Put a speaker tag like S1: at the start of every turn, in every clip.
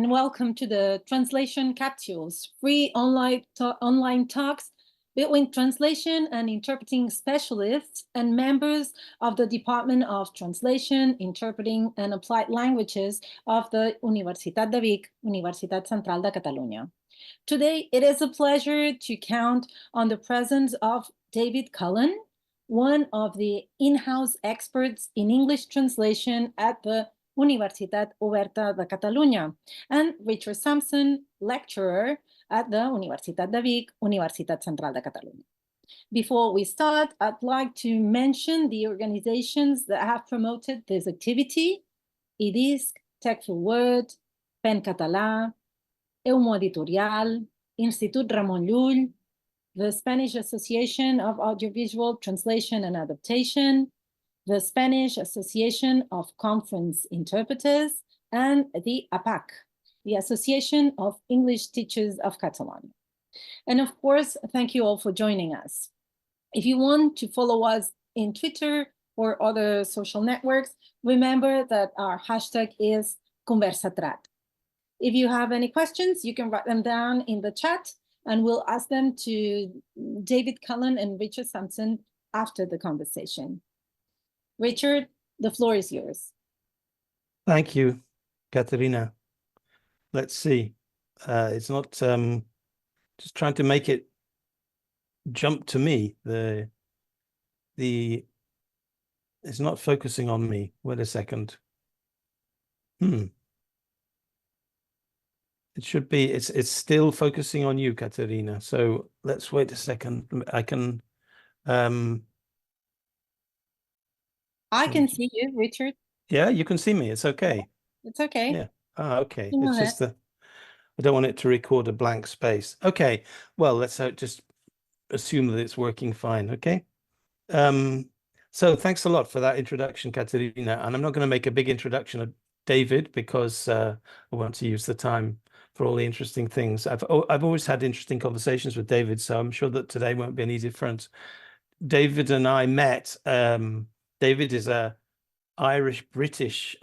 S1: And welcome to the Translation Capsules, free online talks between translation and interpreting specialists and members of the Department of Translation, Interpreting and Applied Languages of the Universitat de Vic, Universitat Central de Catalunya. Today, it is a pleasure to count on the presence of David Cullen, one of the in-house experts in English translation at the Universitat Oberta de Catalunya, and Richard Samson, lecturer at the Universitat de Vic, Universitat Central de Catalunya. Before we start, I'd like to mention the organizations that have promoted this activity: IDISC, Tech for Word, PEN Català, Eumo Editorial, Institut Ramon Llull, the Spanish Association of Audiovisual Translation and Adaptation, the Spanish Association of Conference Interpreters, and the APAC, the Association of English Teachers of Catalonia. And of course, thank you all for joining us. If you want to follow us in Twitter or other social networks, remember that our hashtag is Conversatrat. If you have any questions, you can write them down in the chat, and we'll ask them to David Cullen and Richard Samson after the conversation. Richard, the floor is yours.
S2: Thank you, Katerina. Let's see. It's not just trying to make it jump to me. It's not focusing on me. Wait a second. It should be. It's still focusing on you, Katerina. So let's wait a second. I can
S1: see you, Richard.
S2: Yeah, you can see me. It's okay.
S1: It's okay.
S2: Yeah. Okay. It's just that I don't want it to record a blank space. Okay. Well, let's just assume that it's working fine. Okay. So thanks a lot for that introduction, Katerina. And I'm not going to make a big introduction of David because I want to use the time for all the interesting things. I've always had interesting conversations with David, so I'm sure that today won't be any different. David and I met. David is a Irish-British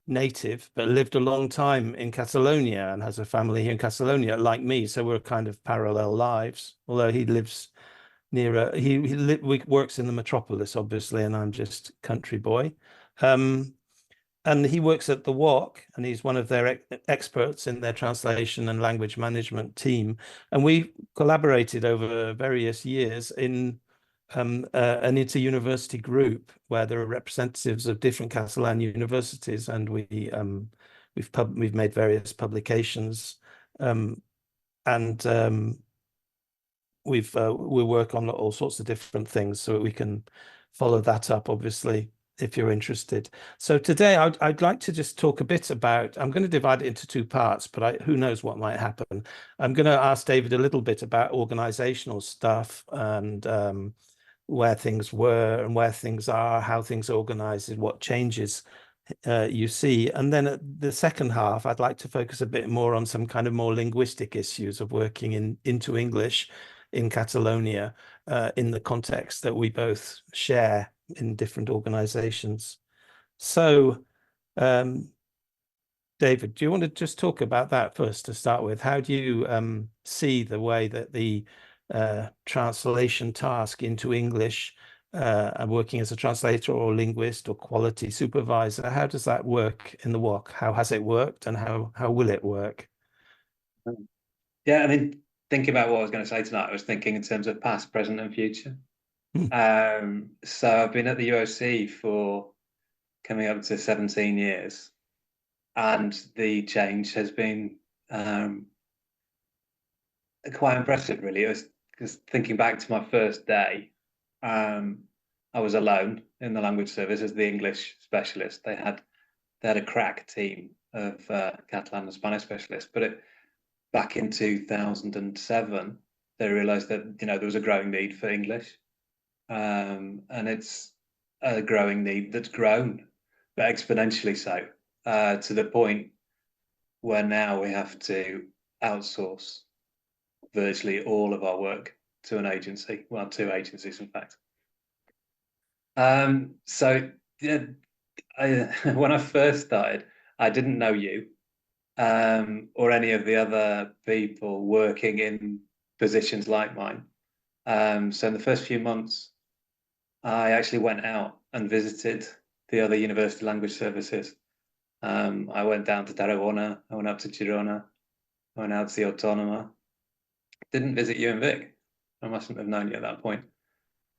S2: native, but lived a long time in Catalonia and has a family here in Catalonia, like me. So we're kind of parallel lives. Although he lives near he works in the metropolis, obviously, and I'm just country boy. And he works at the WOC, and he's one of their experts in their translation and language management team. And we collaborated over various years in an inter-university group where there are representatives of different Catalan universities, and we've made various publications, and we work on all sorts of different things, so we can follow that up, obviously, if you're interested. So today I'd like to just talk a bit about, I'm going to divide it into two parts, but who knows what might happen. I'm going to ask David a little bit about organizational stuff and where things were and where things are, how things are organized, and what changes you see. And then the second half, I'd like to focus a bit more on some kind of more linguistic issues of working into English in Catalonia in the context that we both share in different organizations. So, David, do you want to just talk about that first to start with? How do you see the way that the translation task into English and working as a translator or linguist or quality supervisor, how does that work in the WOC? How has it worked, and how will it work?
S3: Yeah, I mean, thinking about what I was going to say tonight, I was thinking in terms of past, present, and future. So I've been at the UOC for coming up to 17 years, and the change has been quite impressive, really. It was because thinking back to my first day, I was alone in the language service as the English specialist. They had a crack team of Catalan and Spanish specialists, but back in 2007, they realised that there was a growing need for English, and it's a growing need that's grown, but exponentially so, to the point where now we have to outsource virtually all of our work to an agency. Well, two agencies, in fact. So yeah, when I first started, I didn't know you. or any of the other people working in positions like mine. So in the first few months, I actually went out and visited the other university language services. I went down to Tarragona, I went up to Girona, I went out to the Autonoma. Didn't visit you and Vic. I mustn't have known you at that point.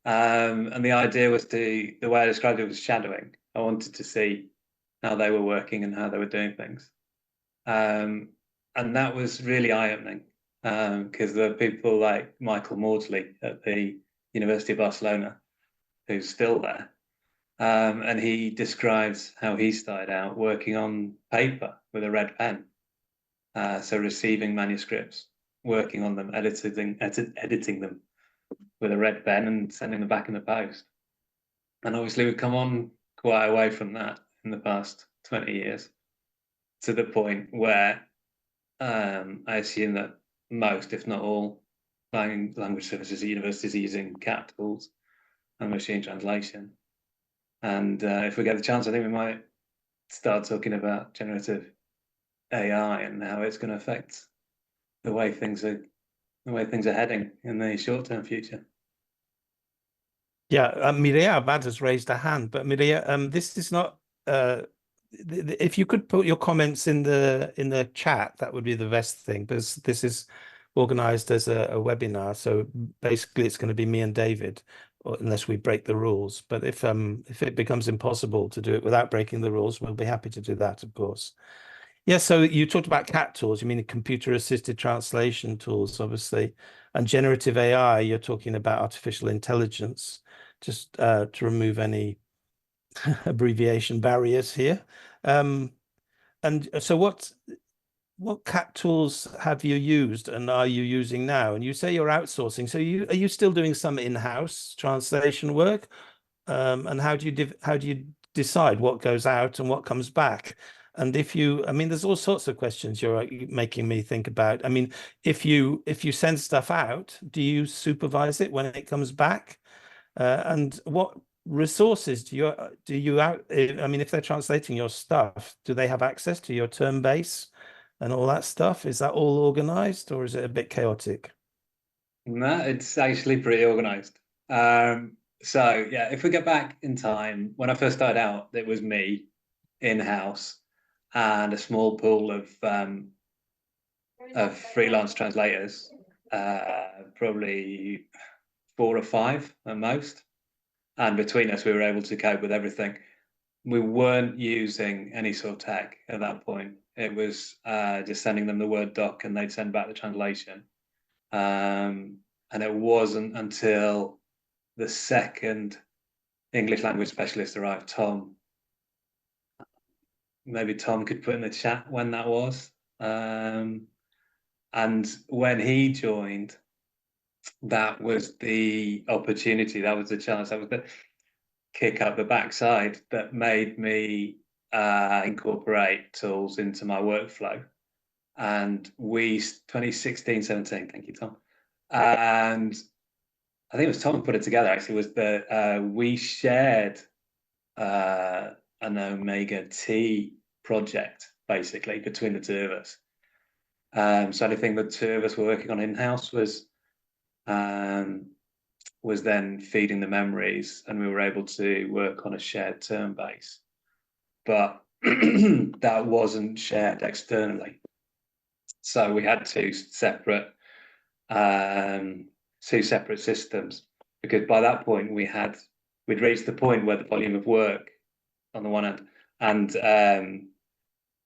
S3: And the idea was the way I described it was shadowing. I wanted to see how they were working and how they were doing things. And that was really eye-opening, because there are people like Michael Maudsley at the University of Barcelona, who's still there. And he describes how he started out working on paper with a red pen. So receiving manuscripts, working on them, editing them with a red pen and sending them back in the post. And obviously we've come on quite away from that in the past 20 years, to the point where I assume that most, if not all, language services at universities are using CAT tools and machine translation. And if we get the chance, I think we might start talking about generative AI and how it's going to affect the way things are heading in the short-term future.
S2: Yeah, Mireia Abad has raised a hand, but Mireia, this is not. If you could put your comments in the chat, that would be the best thing, because this is organized as a webinar. So basically, it's going to be me and David, unless we break the rules. But if it becomes impossible to do it without breaking the rules, we'll be happy to do that, of course. Yeah, so you talked about CAT tools, you mean computer-assisted translation tools, obviously, and generative AI, you're talking about artificial intelligence, just to remove any abbreviation barriers here. And so what CAT tools have you used and are you using now? And you say you're outsourcing, so are you still doing some in-house translation work? And how do you decide what goes out and what comes back? And I mean, there's all sorts of questions you're making me think about. I mean, if you send stuff out, do you supervise it when it comes back? And what resources do you I mean, if they're translating your stuff, do they have access to your term base and all that stuff? Is that all organized, or is it a bit chaotic?
S3: No, it's actually pretty organized. So yeah, if we get back in time, when I first started out, it was me in-house and a small pool of freelance translators, probably 4 or 5 at most. And between us, we were able to cope with everything. We weren't using any sort of tech at that point. It was just sending them the Word doc and they'd send back the translation. And it wasn't until the second English language specialist arrived, Tom. Maybe Tom could put in the chat when that was. And when he joined, that was the opportunity, that was the chance, that was the kick up the backside that made me incorporate tools into my workflow. And 2016, 17, thank you, Tom. And I think it was Tom who put it together, actually, was that we shared an Omega T project, basically, between the two of us. So anything the two of us were working on in-house was then feeding the memories, and we were able to work on a shared term base. But that wasn't shared externally. So we had two separate systems, because by that point we'd reached the point where the volume of work on the one hand, and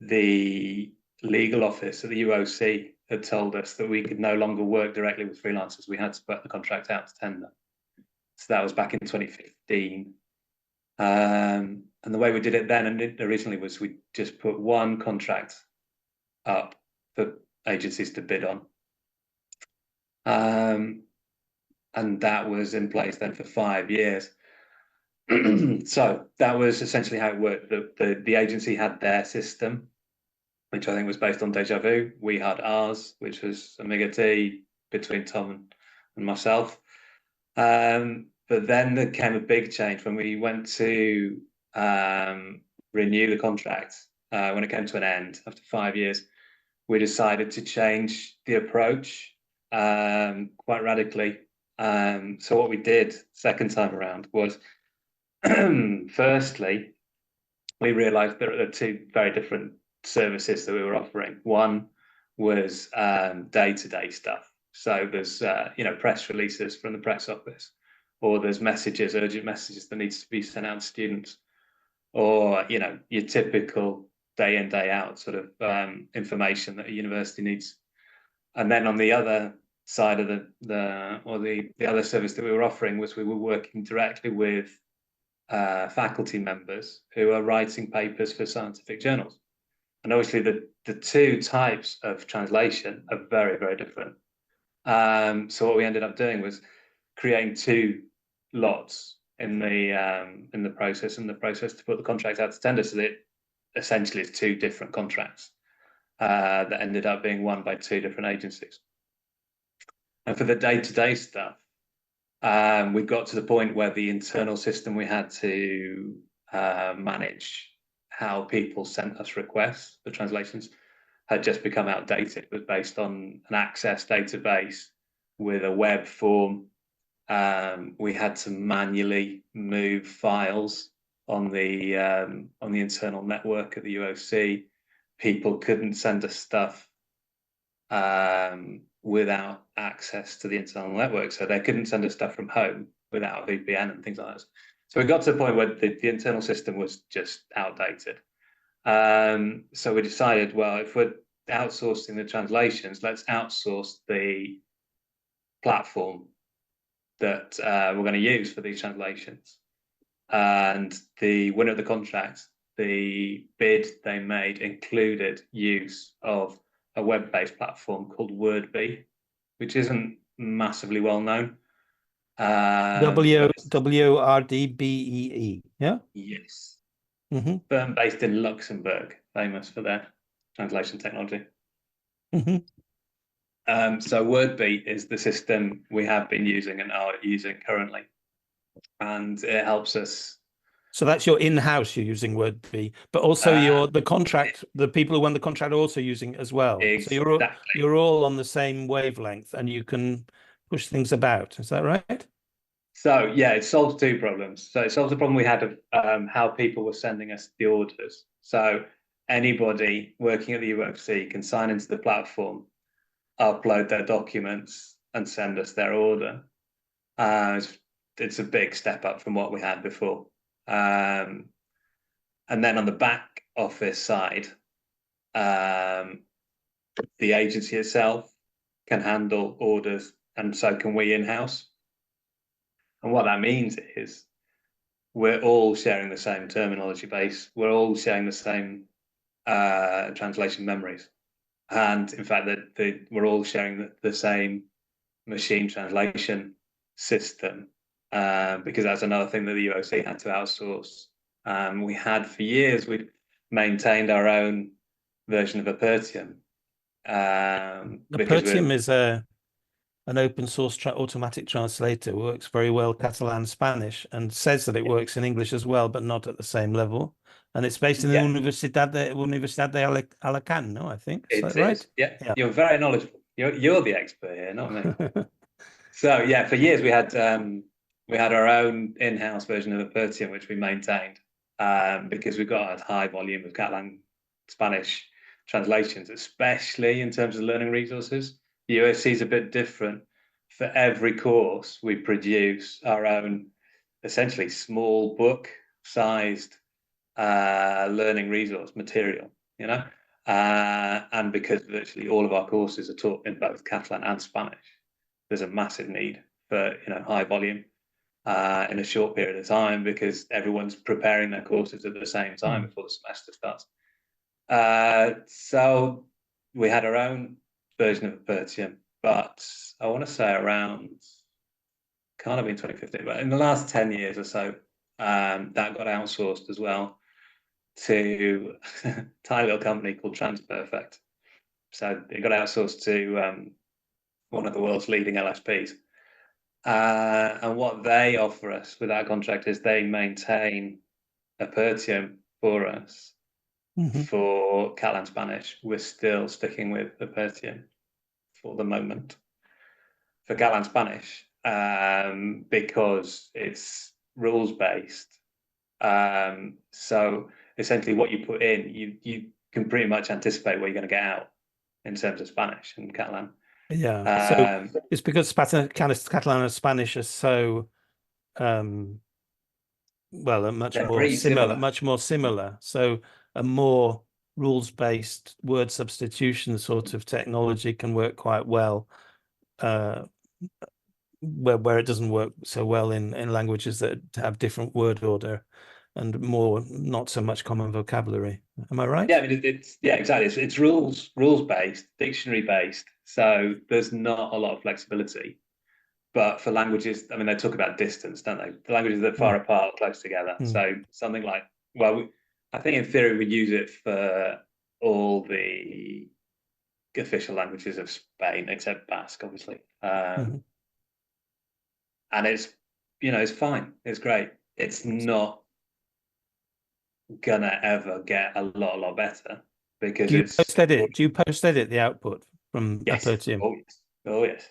S3: the legal office at the UOC had told us that we could no longer work directly with freelancers. We had to put the contract out to tender. So that was back in 2015. And the way we did it then and originally was we just put one contract up for agencies to bid on. And that was in place then for 5 years. So that was essentially how it worked. The agency had their system, which I think was based on Deja Vu. We had ours, which was Omega T between Tom and myself. But then there came a big change when we went to renew the contract when it came to an end after 5 years. we decided to change the approach quite radically. So what we did second time around was, firstly, we realized there are two very different services that we were offering. One was day-to-day stuff. So there's press releases from the press office, or there's messages, urgent messages that needs to be sent out to students, or your typical day in, day out sort of information that a university needs. And then on the other side of the other service that we were offering was we were working directly with faculty members who are writing papers for scientific journals. And obviously the two types of translation are very, very different. So what we ended up doing was creating two lots in the process to put the contract out to tender, so that essentially it's two different contracts that ended up being won by two different agencies. And for the day-to-day stuff, we got to the point where the internal system we had to manage how people sent us requests for translations had just become outdated. It was based on an Access database with a web form. We had to manually move files on the internal network of the UOC. People couldn't send us stuff without access to the internal network, so they couldn't send us stuff from home without a VPN and things like that. So we got to the point where the internal system was just outdated. So we decided, well, if we're outsourcing the translations, let's outsource the platform that we're going to use for these translations. And the winner of the contract, the bid they made included use of a web-based platform called WordBee, which isn't massively well known.
S2: WRDBEE, yeah?
S3: Yes.
S2: Mm-hmm.
S3: Firm based in Luxembourg, famous for their translation technology.
S2: Mm-hmm.
S3: So WordBee is the system we have been using and are using currently. And it helps us.
S2: So that's your in-house, you're using WordBee, but also the contract, the people who won the contract are also using it as well.
S3: Exactly.
S2: So you're all on the same wavelength and you can push things about. Is that right?
S3: So yeah, it solves two problems. So it solves the problem we had of how people were sending us the orders. So anybody working at the UOC can sign into the platform, upload their documents and send us their order. It's a big step up from what we had before. And then on the back office side, the agency itself can handle orders, and so can we in-house. And what that means is we're all sharing the same terminology base. We're all sharing the same translation memories. And in fact, we're all sharing the same machine translation system, because that's another thing that the UOC had to outsource. We had for years, we'd maintained our own version of Apertium.
S2: Apertium is an open source automatic translator, works very well Catalan, Spanish, and says that it works in English as well, but not at the same level. And it's based in the Universidad de Alacant, no, I think. Is that right?
S3: Yeah, you're very knowledgeable. You're the expert here, not me. So yeah, for years we had our own in-house version of Apertium, which we maintained, because we've got a high volume of Catalan, Spanish translations, especially in terms of learning resources. The USC is a bit different. For every course, we produce our own, essentially small book-sized learning resource material, and because virtually all of our courses are taught in both Catalan and Spanish, there's a massive need for high volume in a short period of time, because everyone's preparing their courses at the same time before the semester starts. So we had our own version of Apertium, but I want to say around, can't have been 2015, but in the last 10 years or so, that got outsourced as well to a tiny little company called Transperfect. So it got outsourced to one of the world's leading LSPs. And what they offer us with that contract is they maintain Apertium for us For Catalan Spanish, we're still sticking with Apertium for the moment. For Catalan Spanish, because it's rules-based. So essentially what you put in, you can pretty much anticipate what you're going to get out in terms of Spanish and Catalan.
S2: Yeah. So it's because Catalan and Spanish are so well, much more similar. So a more rules-based word substitution sort of technology can work quite well, where it doesn't work so well in languages that have different word order and more not so much common vocabulary. Am I right?
S3: Yeah, I mean it's exactly. It's rules-based, dictionary-based. So there's not a lot of flexibility. But for languages, I mean, they talk about distance, don't they? The languages that are far apart, close together. So something like, well, I think in theory we use it for all the official languages of Spain, except Basque, obviously. And it's, it's fine. It's great. It's not gonna ever get a lot better because
S2: do you post edit the output from Apertium?
S3: Oh yes.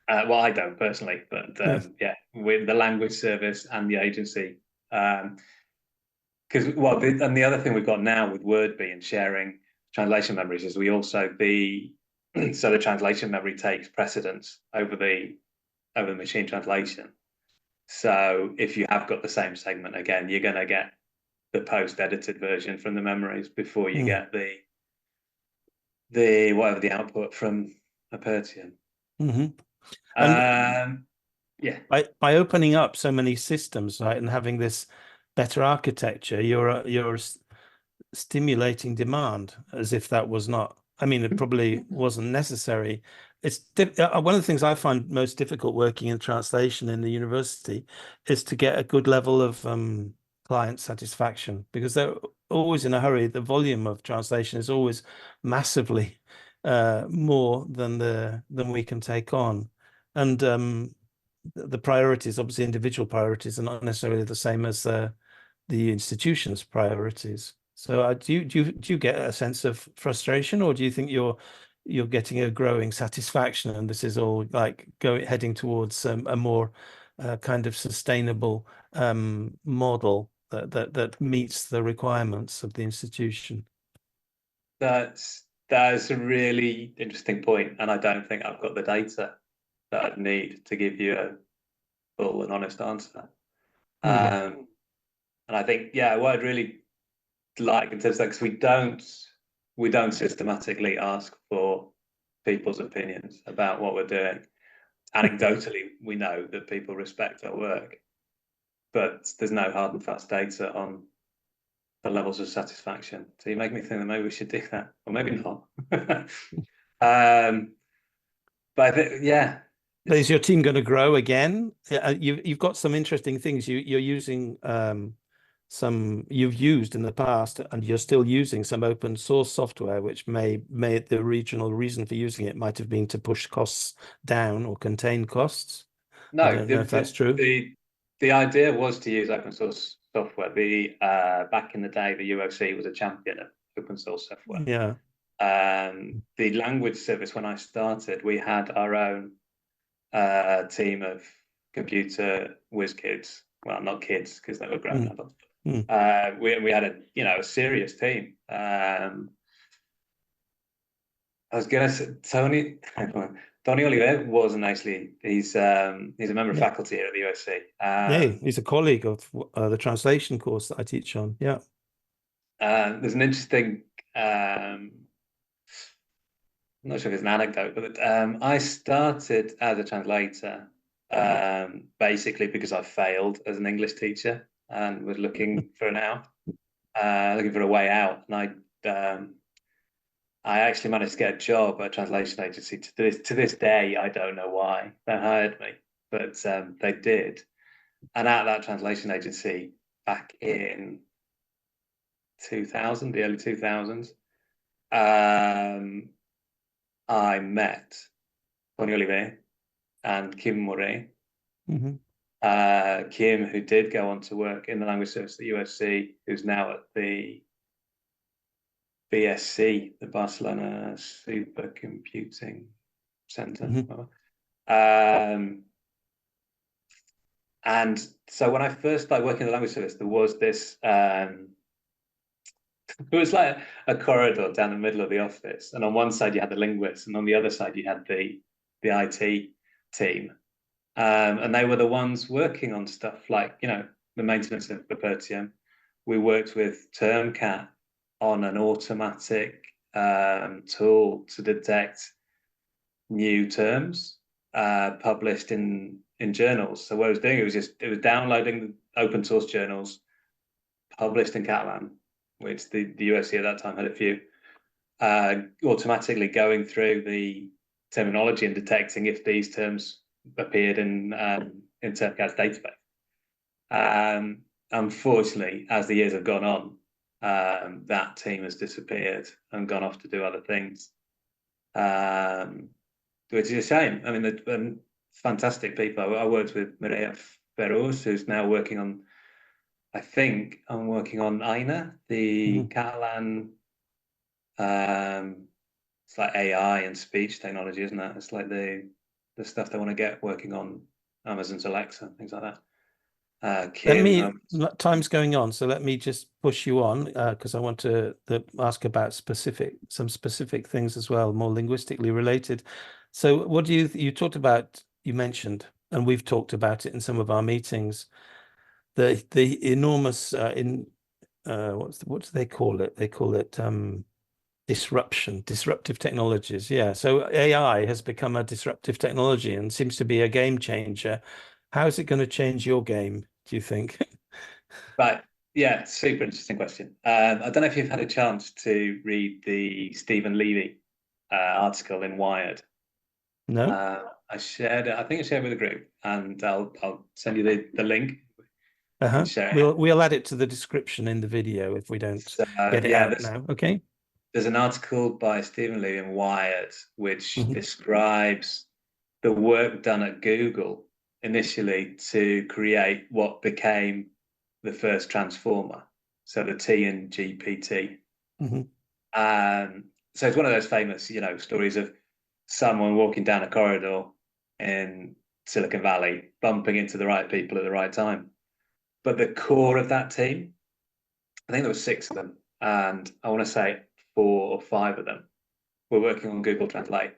S3: Well, I don't personally, but yeah, with the language service and the agency, because and the other thing we've got now with Wordbee and sharing translation memories is we also so the translation memory takes precedence over the machine translation. So if you have got the same segment again, you're going to get the post-edited version from the memories before you get the whatever the output from Apertium. Yeah.
S2: By opening up so many systems, right, and having this better architecture, you're stimulating demand as if that was not. I mean, it probably wasn't necessary. It's one of the things I find most difficult working in translation in the university is to get a good level of client satisfaction, because they're always in a hurry. The volume of translation is always massively more than we can take on, and the priorities, obviously individual priorities, are not necessarily the same as the institution's priorities. So do you get a sense of frustration, or do you think you're getting a growing satisfaction, and this is all like heading towards a more kind of sustainable model that meets the requirements of the institution?
S3: That's a really interesting point, and I don't think I've got the data that I'd need to give you a full and honest answer. And I think, what I'd really like in terms of, because we don't systematically ask for people's opinions about what we're doing. Anecdotally, we know that people respect our work, but there's no hard and fast data on the levels of satisfaction. So you make me think that maybe we should do that, or maybe not. But I think,
S2: But is your team going to grow again? You've got some interesting things you're using. Some you've used in the past, and you're still using some open source software, which may the original reason for using it might have been to push costs down or contain costs.
S3: No,
S2: I don't know if that's true.
S3: The idea was to use open source software. Back in the day, the UOC was a champion of open source software.
S2: Yeah.
S3: The language service, when I started, we had our own team of computer whiz kids. Well, not kids because they were grown up. We had a serious team. I was gonna say Tony Oliver wasn't actually. He's a member of faculty here at the USC.
S2: Yeah, he's a colleague of the translation course that I teach on. Yeah.
S3: There's an interesting. I'm not sure if it's an anecdote, but I started as a translator basically because I failed as an English teacher and was looking for an out, looking for a way out. And I actually managed to get a job at a translation agency. To this day, I don't know why they hired me, but they did. And at that translation agency back in 2000, the early 2000s, I met Tony Oliver and Kim Murray. Kim, who did go on to work in the language service at USC, who's now at the BSC, the Barcelona Supercomputing Center.
S2: Mhm.
S3: And so when I first started working in the language service, there was this, it was like a corridor down the middle of the office. And on one side you had the linguists, and on the other side you had the IT team. And they were the ones working on stuff like, you know, the maintenance of Perpetuum. We worked with TermCat on an automatic tool to detect new terms published in journals. So what I was doing, it was downloading open source journals published in Catalan, which the USC at that time had a few, automatically going through the terminology and detecting if these terms appeared in TermCat's database. Unfortunately, as the years have gone on, that team has disappeared and gone off to do other things, which is a shame. I mean, they're fantastic people. I worked with Maria Ferrus, who's now working on, I think I'm working on Aina, the Catalan, it's like AI and speech technology, isn't it? It's like the stuff they want to get working on Amazon's Alexa, things like that.
S2: Time's going on, so let me just push you on because I want to ask about some specific things as well, more linguistically related. So what do you talked about, you mentioned, and we've talked about it in some of our meetings, the enormous what do they call it? They call it disruptive technologies. Yeah, so AI has become a disruptive technology and seems to be a game changer. How is it going to change your game, do you think?
S3: Right. Yeah, super interesting question. I don't know if you've had a chance to read the Stephen Levy article in Wired.
S2: No.
S3: I shared it. I think I shared it with the group, and I'll send you the link.
S2: We'll add it to the description in the video if we don't get it out now. Okay.
S3: There's an article by Stephen Levy in Wired which describes the work done at Google initially to create what became the first transformer, so the T in GPT. So it's one of those famous, you know, stories of someone walking down a corridor in Silicon Valley, bumping into the right people at the right time. But the core of that team, I think there were 6 of them, and I want to say 4 or 5 of them were working on Google Translate.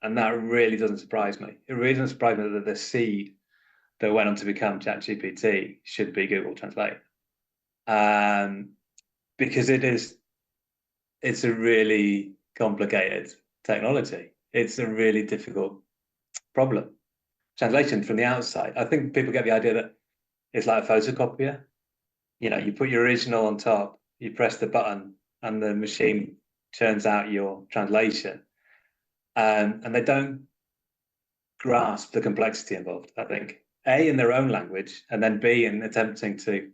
S3: And that really doesn't surprise me. It really doesn't surprise me that the seed that went on to become ChatGPT should be Google Translate. Because it's a really complicated technology. It's a really difficult problem. Translation from the outside, I think people get the idea that it's like a photocopier. You know, you put your original on top, you press the button, and the machine churns out your translation. And they don't grasp the complexity involved, I think. A, in their own language, and then B, in attempting to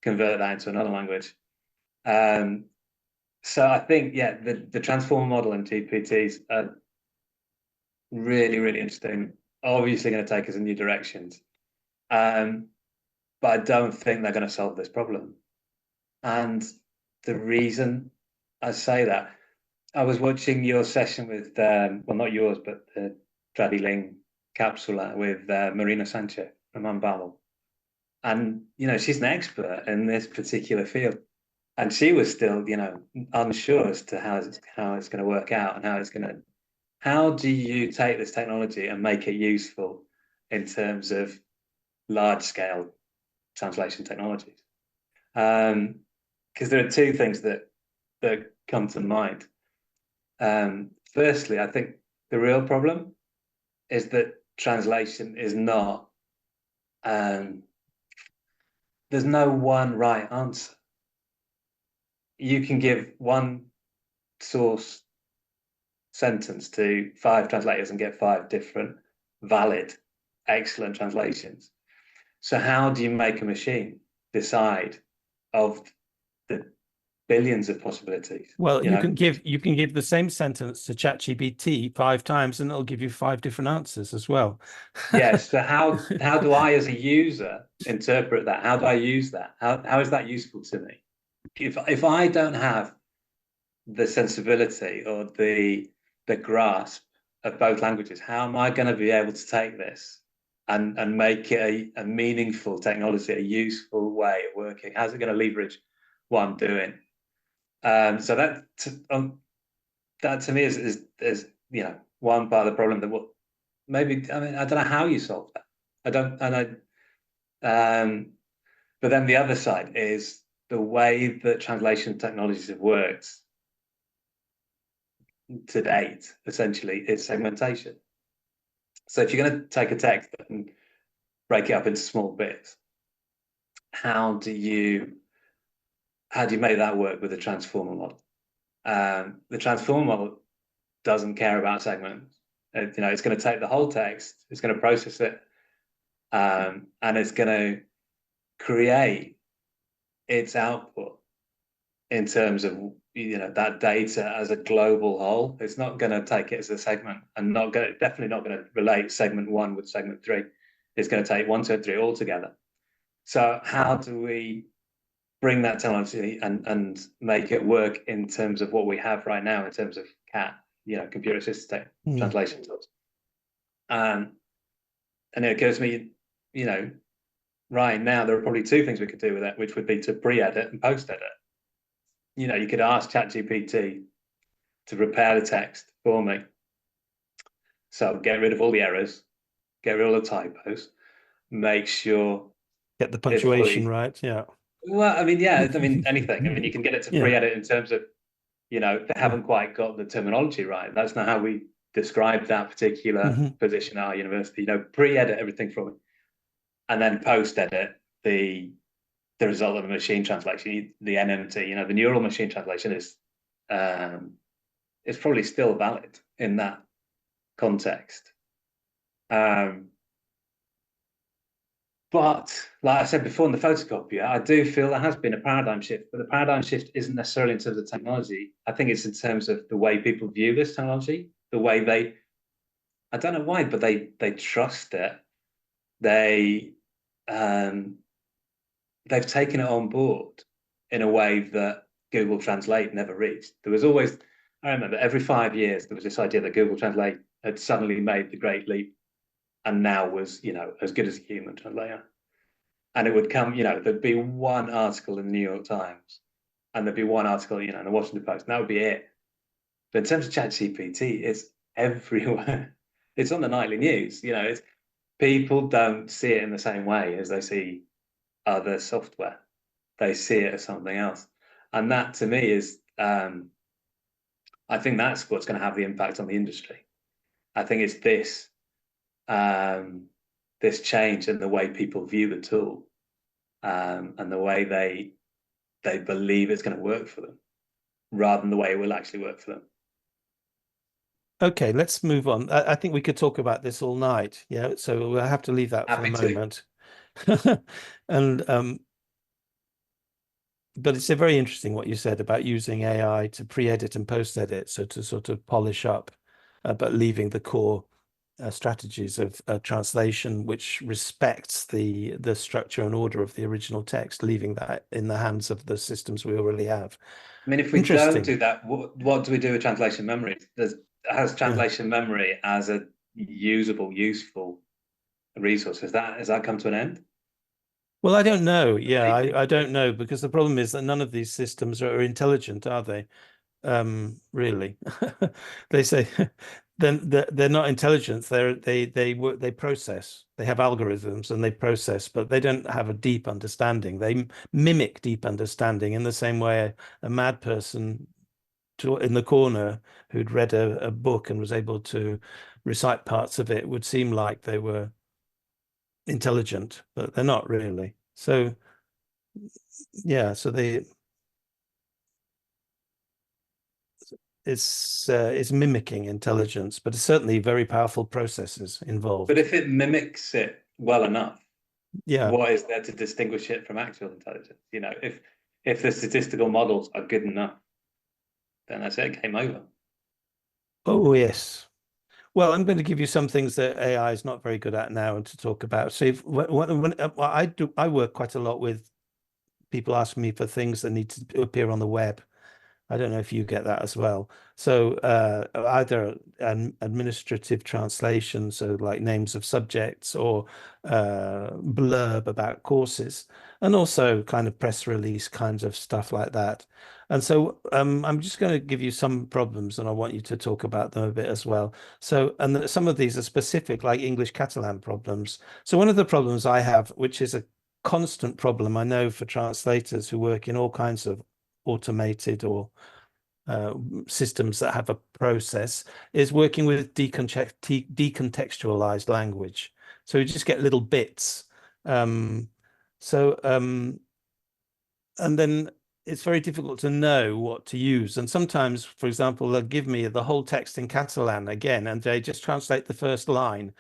S3: convert that into another language. So I think, yeah, the transformer model in GPTs are really, really interesting. Obviously going to take us in new directions. But I don't think they're going to solve this problem. And the reason I say that, I was watching your session with, well, not yours, but the Tradiling Capsula with Marina Sanchez from Unbabel. And, you know, she's an expert in this particular field. And she was still, you know, unsure as to how it's going to work out and how do you take this technology and make it useful in terms of large scale translation technologies? Because there are 2 things that come to mind. Firstly, I think the real problem is that translation is not, there's no one right answer. You can give one source sentence to 5 translators and get 5 different valid, excellent translations. So how do you make a machine decide of the billions of possibilities?
S2: Well, you can give the same sentence to ChatGPT 5 times and it'll give you 5 different answers as well.
S3: Yes. So how do I as a user interpret that? How do I use that? How is that useful to me? If I don't have the sensibility or the grasp of both languages. How am I going to be able to take this and make it a meaningful technology, a useful way of working? How's it going to leverage what I'm doing? So that to me is you know, one part of the problem that maybe, I mean, I don't know how you solve that. But then the other side is the way that translation technologies have worked to date, essentially, is segmentation. So if you're going to take a text and break it up into small bits, how do you make that work with a transformer model? The transformer model doesn't care about segments. You know, it's going to take the whole text, it's going to process it, and it's going to create its output in terms of, you know, that data as a global whole. It's not going to take it as a segment, and definitely not going to relate segment 1 with segment 3. It's going to take 1, 2, and 3 all together. So how do we bring that technology and make it work in terms of what we have right now in terms of CAT, you know, computer assisted translation tools? And it occurs to me, you know, right now there are probably 2 things we could do with it, which would be to pre-edit and post-edit. You know, you could ask ChatGPT to prepare the text for me. So get rid of all the errors, get rid of all the typos, make sure,
S2: get the punctuation right. Yeah.
S3: Well, I mean, yeah, I mean, anything. I mean, you can get it to pre-edit in terms of, you know, they haven't quite got the terminology right. That's not how we describe that particular position at our university. You know, pre-edit everything from it, and then post-edit the result of a machine translation, the NMT. You know, the neural machine translation is probably still valid in that context. But like I said before, in the photocopier, I do feel there has been a paradigm shift, but the paradigm shift isn't necessarily in terms of technology. I think it's in terms of the way people view this technology, the way I don't know why, but they trust it. They've taken it on board in a way that Google Translate never reached. There was always, I remember every 5 years, there was this idea that Google Translate had suddenly made the great leap and now was, you know, as good as a human translator. And it would come, you know, there'd be one article in the New York Times and there'd be one article, you know, in the Washington Post, and that would be it. But in terms of ChatGPT, it's everywhere. It's on the nightly news, you know, people don't see it in the same way as they see other software. They see it as something else. And that to me is, I think that's what's going to have the impact on the industry. I think it's this change in the way people view the tool, and the way they believe it's going to work for them, rather than the way it will actually work for them.
S2: Okay, let's move on. I think we could talk about this all night. Yeah, so we'll have to leave that for a moment. And but it's a very interesting what you said about using AI to pre-edit and post-edit, so to sort of polish up, but leaving the core strategies of translation, which respects the structure and order of the original text, leaving that in the hands of the systems we already have.
S3: I mean, if we don't do that, what do we do with translation memory? Has translation memory as a useful resource? Has that come to an end?
S2: Well, I don't know. Yeah, I don't know, because the problem is that none of these systems are intelligent, are they? Really. They say then they're not intelligent. They process. They have algorithms and they process, but they don't have a deep understanding. They mimic deep understanding in the same way a mad person in the corner who'd read a book and was able to recite parts of it would seem like they were intelligent, but they're not really. So yeah, so it's mimicking intelligence, but it's certainly very powerful processes involved.
S3: But if it mimics it well enough,
S2: yeah,
S3: what is there to distinguish it from actual intelligence? You know, if the statistical models are good enough, then that's it, game over.
S2: Oh yes. Well, I'm going to give you some things that AI is not very good at now and to talk about. So when I work quite a lot with people asking me for things that need to appear on the web. I don't know if you get that as well. So either an administrative translation, so like names of subjects, or blurb about courses, and also kind of press release kinds of stuff like that. And so I'm just going to give you some problems, and I want you to talk about them a bit as well. So, and some of these are specific, like English Catalan problems. So one of the problems I have, which is a constant problem, I know, for translators who work in all kinds of automated or systems that have a process, is working with decontextualized language. So you just get little bits. And then it's very difficult to know what to use. And sometimes, for example, they'll give me the whole text in Catalan again, and they just translate the first line.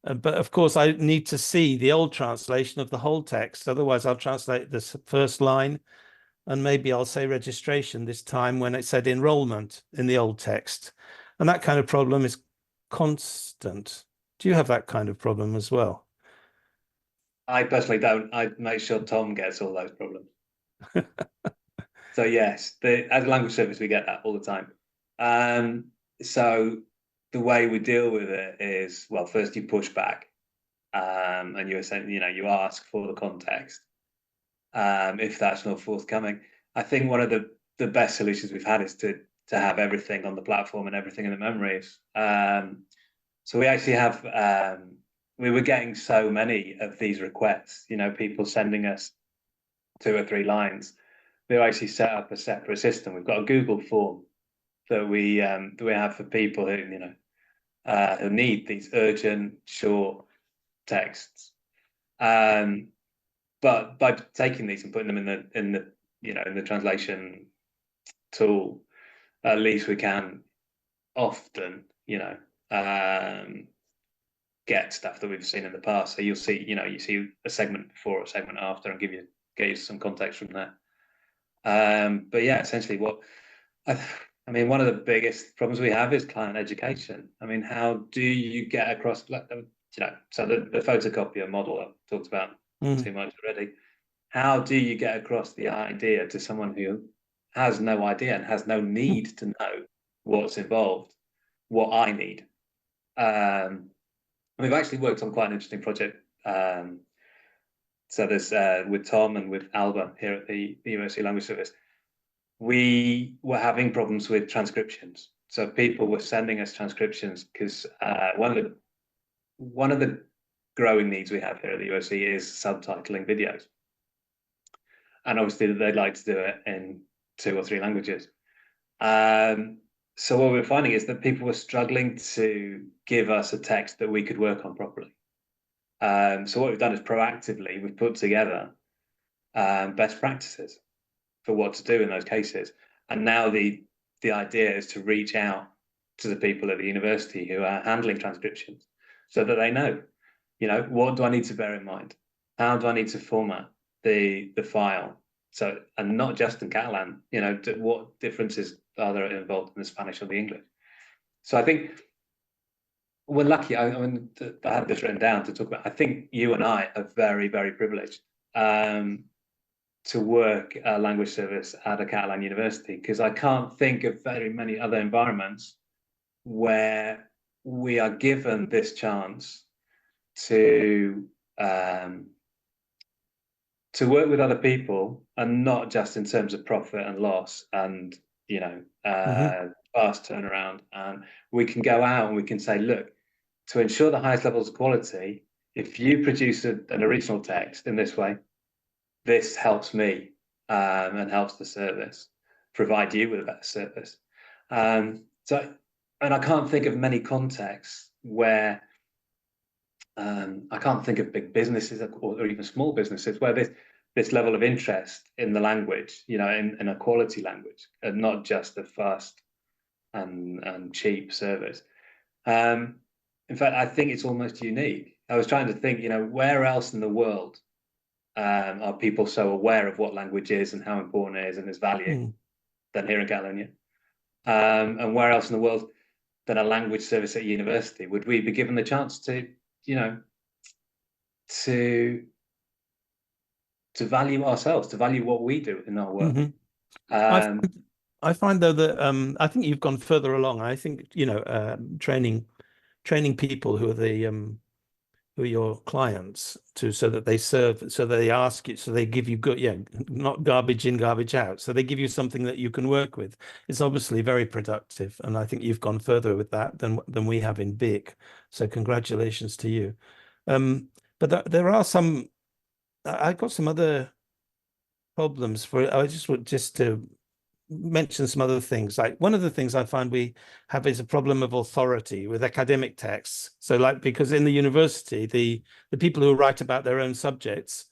S2: But of course, I need to see the old translation of the whole text. Otherwise, I'll translate this first line, and maybe I'll say registration this time when it said enrollment in the old text. And that kind of problem is constant. Do you have that kind of problem as well?
S3: I personally don't. I make sure Tom gets all those problems. So yes, as a language service, we get that all the time. So the way we deal with it is, well, first you push back, and you essentially, you ask for the context. If that's not forthcoming, I think one of the best solutions we've had is to have everything on the platform and everything in the memories. So we actually have, we were getting so many of these requests, people sending us 2 or 3 lines. We actually set up a separate system. We've got a Google form that we have for people who who need these urgent, short texts. But by taking these and putting them in the translation tool, at least we can often get stuff that we've seen in the past. So you'll see you see a segment before or a segment after, and get you some context from there. But yeah, essentially one of the biggest problems we have is client education. I mean, how do you get across, so the photocopier model I've talked about too much already. How do you get across the idea to someone who has no idea and has no need to know what's involved, what I need? We've actually worked on quite an interesting project. So there's with Tom and with Alba here at the University Language Service, we were having problems with transcriptions. So people were sending us transcriptions because one of the growing needs we have here at the USC is subtitling videos. And obviously they'd like to do it in 2 or 3 languages. So what we're finding is that people were struggling to give us a text that we could work on properly. So what we've done is proactively, we've put together best practices for what to do in those cases. And now the idea is to reach out to the people at the university who are handling transcriptions so that they know, what do I need to bear in mind? How do I need to format the file? So, and not just in Catalan, what differences are there involved in the Spanish or the English? So I think we're lucky. I had this written down to talk about. I think you and I are very, very privileged to work a language service at a Catalan university, because I can't think of very many other environments where we are given this chance to work with other people, and not just in terms of profit and loss and fast turnaround. And we can go out and we can say, look, to ensure the highest levels of quality, if you produce an original text in this way, this helps me and helps the service provide you with a better service. And I can't think of many contexts where I can't think of big businesses or even small businesses where this level of interest in the language, in a quality language, and not just a fast and cheap service. In fact, I think it's almost unique. I was trying to think, where else in the world are people so aware of what language is and how important it is and its value than here in Catalonia? And where else in the world than a language service at university would we be given the chance to value ourselves, to value what we do in our work?
S2: I find though that I think you've gone further along. I think, you know, training people who are the who are your clients to, so that they serve, so that they ask you, so they give you good, yeah, not garbage in, garbage out. So they give you something that you can work with. It's obviously very productive, and I think you've gone further with that than we have in BIC. So congratulations to you. But there are some. I got some other problems for. I just want just to mention some other things. Like one of the things I find we have is a problem of authority with academic texts. So like, because in the university, the people who write about their own subjects,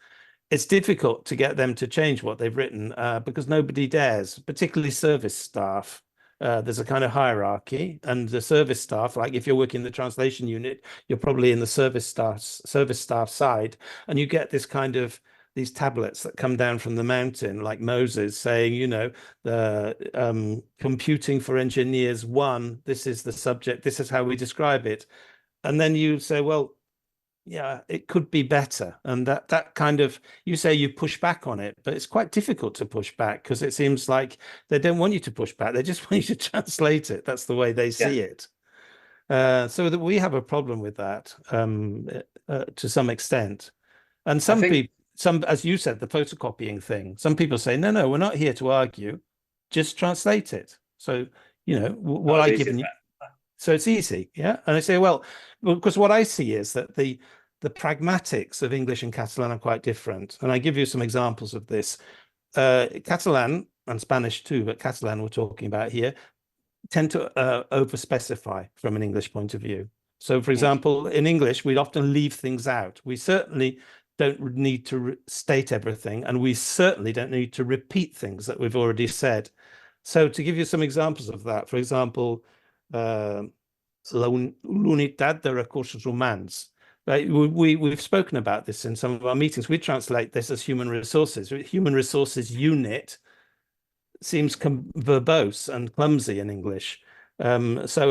S2: it's difficult to get them to change what they've written because nobody dares, particularly service staff. There's a kind of hierarchy, and the service staff, like if you're working in the translation unit, you're probably in the service staff side, and you get this kind of these tablets that come down from the mountain, like Moses saying, you know, the computing for engineers 1, this is the subject, this is how we describe it. And then you say, well, yeah, it could be better. And that kind of, you say you push back on it, but it's quite difficult to push back because it seems like they don't want you to push back. They just want you to translate it. That's the way they see it. So that we have a problem with that to some extent. And some people, as you said, the photocopying thing, some people say, no, we're not here to argue, just translate it. So, you know, what I've given you. So it's easy, yeah. And I say, well, because what I see is that the pragmatics of English and Catalan are quite different. And I give you some examples of this. Catalan and Spanish too, but Catalan we're talking about here, tend to over-specify from an English point of view. So, for example, in English, we'd often leave things out. We certainly don't need to state everything, and we certainly don't need to repeat things that we've already said. So to give you some examples of that, for example, la unidad de recursos humanos. We've spoken about this in some of our meetings. We translate this as human resources. Human resources unit seems verbose and clumsy in English. Often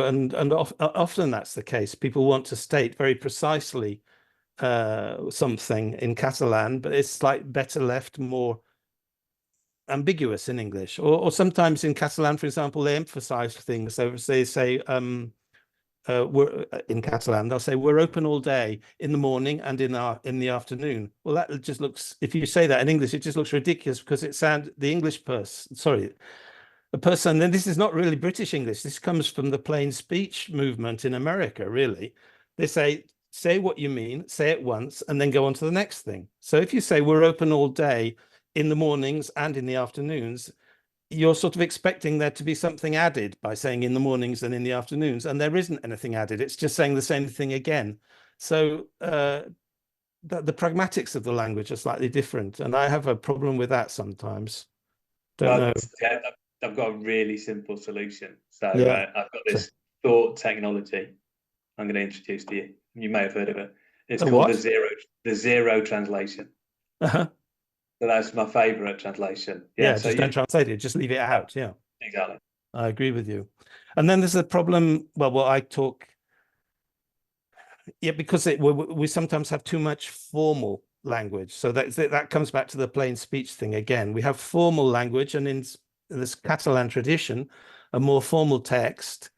S2: that's the case. People want to state very precisely something in Catalan, but it's like better left more ambiguous in English. Or sometimes in Catalan, for example, they emphasize things. So they say, we're in Catalan, they'll say we're open all day in the morning and in the afternoon. Well, that just looks, if you say that in English, it just looks ridiculous because it sounds the English person, sorry, the person, and this is not really British English. This comes from the plain speech movement in America, really. They say what you mean, say it once, and then go on to the next thing. So if you say we're open all day in the mornings and in the afternoons, you're sort of expecting there to be something added by saying in the mornings and in the afternoons, and there isn't anything added. It's just saying the same thing again. So the pragmatics of the language are slightly different, and I have a problem with that sometimes. Don't know.
S3: Yeah, I've got a really simple solution. So
S2: yeah.
S3: I've got this thought technology I'm going to introduce to you. You may have heard of it. It's called
S2: what?
S3: the zero translation. So that's my favorite translation.
S2: Yeah, so just don't translate it, just leave it out. Yeah,
S3: exactly.
S2: I agree with you. And then there's a problem. Well, I talk. Yeah, because we sometimes have too much formal language. So that comes back to the plain speech thing again. We have formal language, and in this Catalan tradition, a more formal text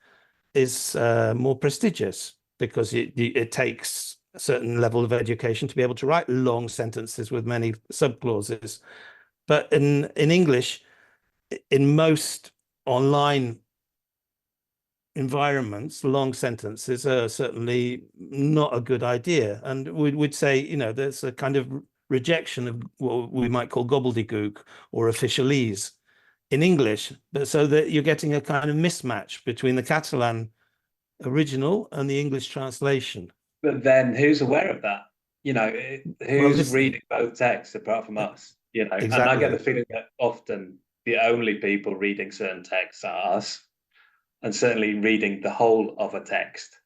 S2: is more prestigious because it takes a certain level of education to be able to write long sentences with many subclauses. But in English, in most online environments, long sentences are certainly not a good idea. And we'd say, you know, there's a kind of rejection of what we might call gobbledygook or officialese in English, but so that you're getting a kind of mismatch between the Catalan original and the English translation.
S3: But then who's aware of that? You know, who's reading both texts apart from us? You know, exactly. And I get the feeling that often the only people reading certain texts are us, and certainly reading the whole of a text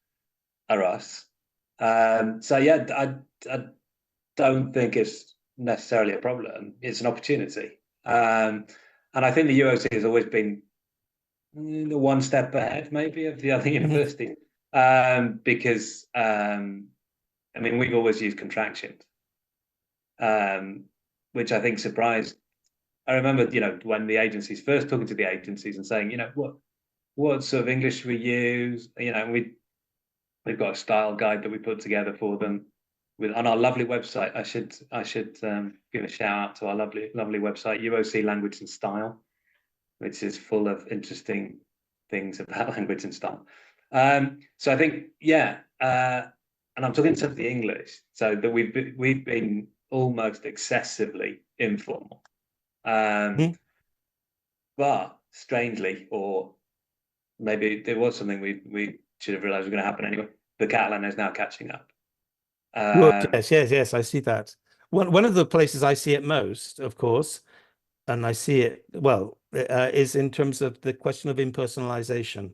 S3: are us. So yeah, I don't think it's necessarily a problem. It's an opportunity. And I think the UOC has always been one step ahead, maybe, of the other universities. Because I mean, we've always used contractions, which I think surprised I remember, when the agencies first talking to the agencies and saying, what sort of English we use, we've got a style guide that we put together for them on our lovely website. I should give a shout out to our lovely website, UOC Language and Style, which is full of interesting things about language and style. So I think, and I'm talking in terms of the English, so that we've been almost excessively informal. But strangely, or maybe there was something we should have realized was going to happen anyway, the Catalan is now catching up.
S2: Well, yes, I see that. One of the places I see it most, of course, and I see it, well, is in terms of the question of impersonalization.